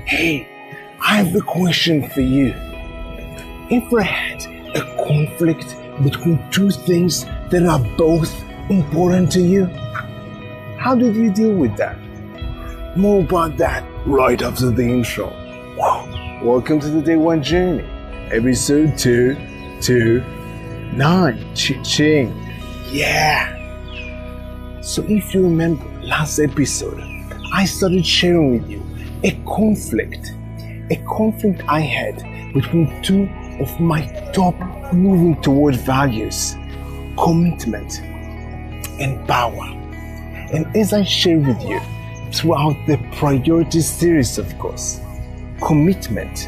Hey, I have a question for you. Ever had a conflict between two things that are both important to you? How did you deal with that? More about that right after the intro. Wow. Welcome to the Day One Journey, episode 229. Ching. Yeah. So if you remember last episode, I started sharing with you a conflict I had between two of my top moving toward values, commitment and power. And as I share with you throughout the priority series, of course, commitment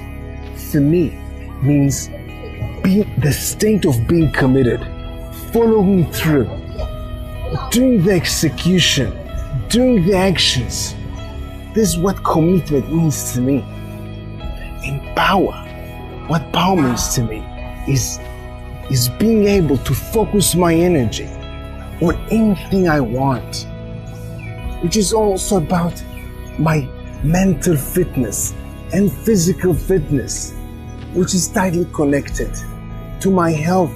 for me means the state of being committed, following through, doing the execution, doing the actions. This is what commitment means to me. And power, what power means to me is being able to focus my energy on anything I want, which is also about my mental fitness and physical fitness, which is tightly connected to my health.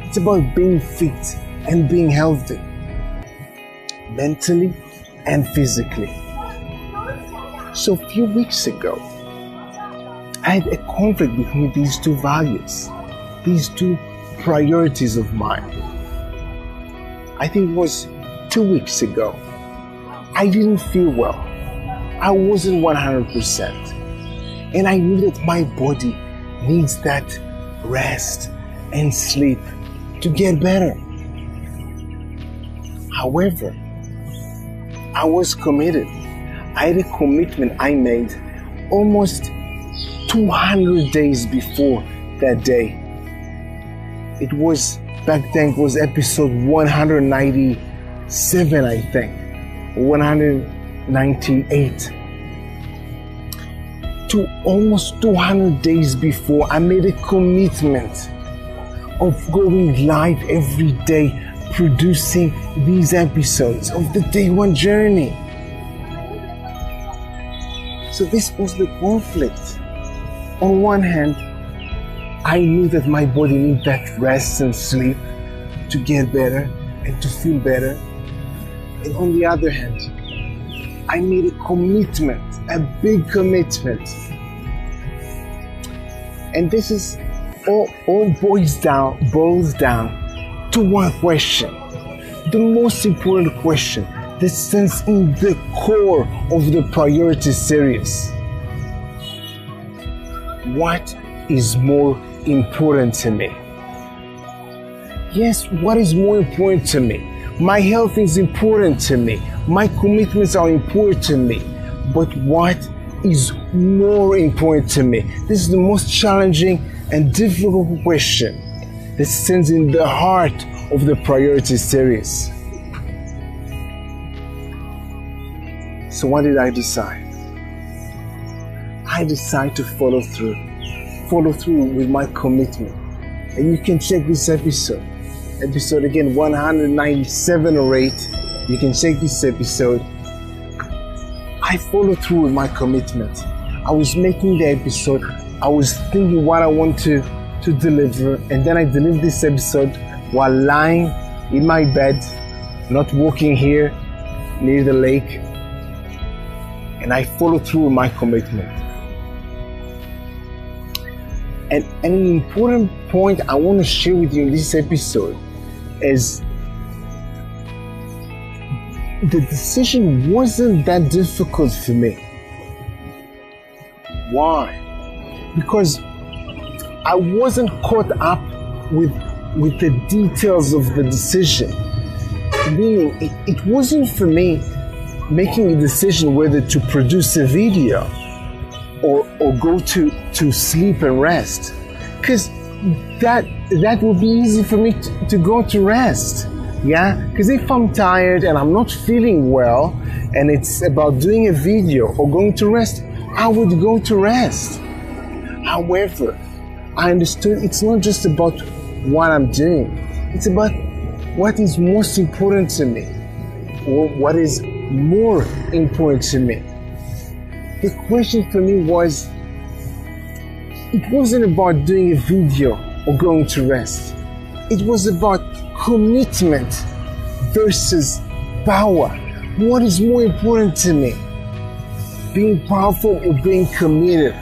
It's about being fit and being healthy, mentally and physically. So a few weeks ago, I had a conflict between these two values, these two priorities of mine. I think it was 2 weeks ago. I didn't feel well. I wasn't 100%. And I knew that my body needs that rest and sleep to get better. However, I was committed. I had a commitment I made almost 200 days before that day. It was, back then, it was episode 197, I think, 198. To almost 200 days before, I made a commitment of going live every day, producing these episodes of the Day One Journey. So this was the conflict. On one hand, I knew that my body needed that rest and sleep to get better and to feel better. And on the other hand, I made a commitment, a big commitment. And this is all boils down to one question. The most important question that stands in the core of the priority series. What is more important to me? Yes, what is more important to me? My health is important to me. My commitments are important to me. But what is more important to me? This is the most challenging and difficult question that stands in the heart of the priority series. So what did I decide? I decided to follow through with my commitment. And you can check this episode again, 197 or 8. You can check this episode. I followed through with my commitment. I was making the episode. I was thinking what I want to deliver, and then I delivered this episode while lying in my bed, not walking here near the lake. And I followed through with my commitment. And an important point I want to share with you in this episode is the decision wasn't that difficult for me. Why? Because I wasn't caught up with the details of the decision. Meaning, it wasn't for me making a decision whether to produce a video or go to sleep and rest, because that would be easy for me to go to rest. Yeah, because if I'm tired and I'm not feeling well and it's about doing a video or going to rest, I would go to rest. However, I understood it's not just about what I'm doing, it's about what is most important to me, or what is more important to me. the question for me was, it wasn't about doing a video or going to rest. It was about commitment versus power. What is more important to me? Being powerful or being committed?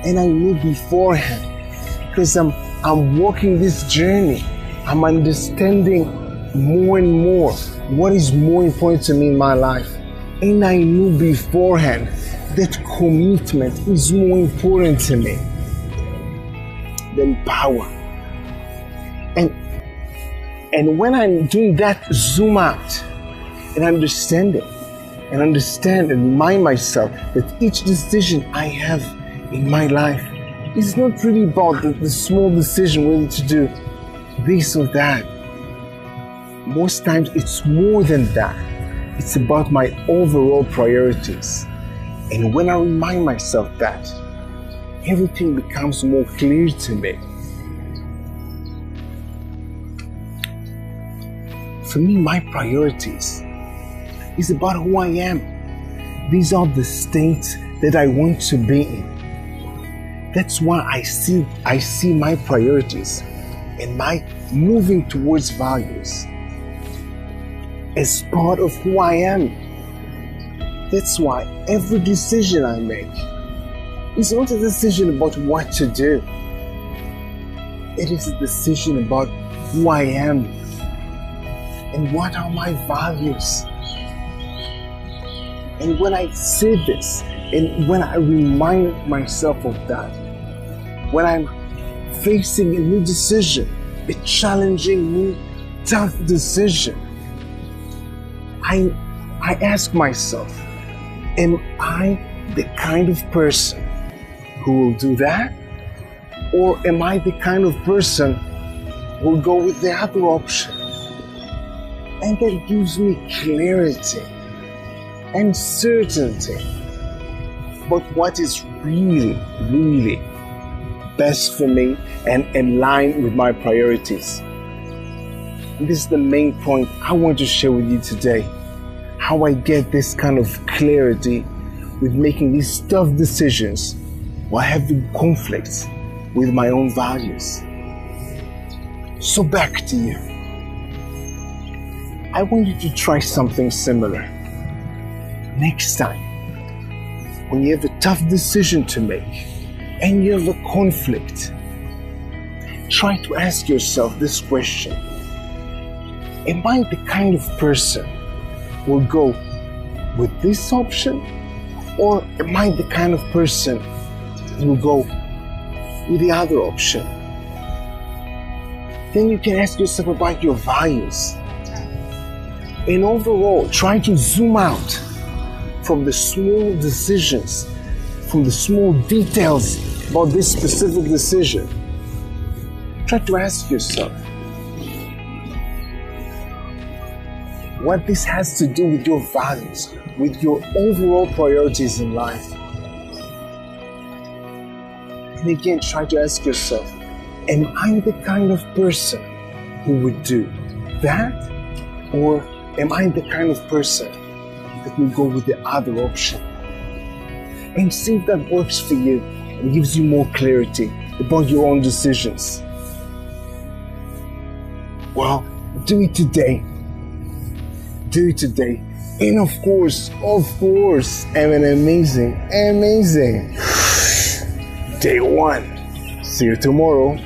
And I knew beforehand, because I'm walking this journey, I'm understanding more and more what is more important to me in my life. And I knew beforehand that commitment is more important to me than power. And when I'm doing that zoom out and understand it, and remind myself that each decision I have in my life is not really about the small decision whether to do this or that. Most times it's more than that. It's about my overall priorities. And when I remind myself that, everything becomes more clear to me. For me, my priorities is about who I am. These are the states that I want to be in. That's why I see my priorities and my moving towards values as part of who I am. That's why every decision I make is not a decision about what to do. It is a decision about who I am and what are my values. And when I say this, and when I remind myself of that, when I'm facing a new decision, a challenging, new, tough decision, I ask myself, am I the kind of person who will do that? Or am I the kind of person who will go with the other option? And that gives me clarity and certainty about what is really, really best for me and in line with my priorities. And this is the main point I want to share with you today. How I get this kind of clarity with making these tough decisions while having conflicts with my own values. So back to you. I want you to try something similar. Next time, when you have a tough decision to make and you have a conflict, try to ask yourself this question. Am I the kind of person who will go with this option? Or am I the kind of person who will go with the other option? Then you can ask yourself about your values. And overall, try to zoom out from the small decisions, from the small details about this specific decision. Try to ask yourself what this has to do with your values, with your overall priorities in life. And again, try to ask yourself, am I the kind of person who would do that? Or am I the kind of person that will go with the other option? And see if that works for you and gives you more clarity about your own decisions. Well, do it today. Do it today. And of course, have an amazing day one. See you tomorrow.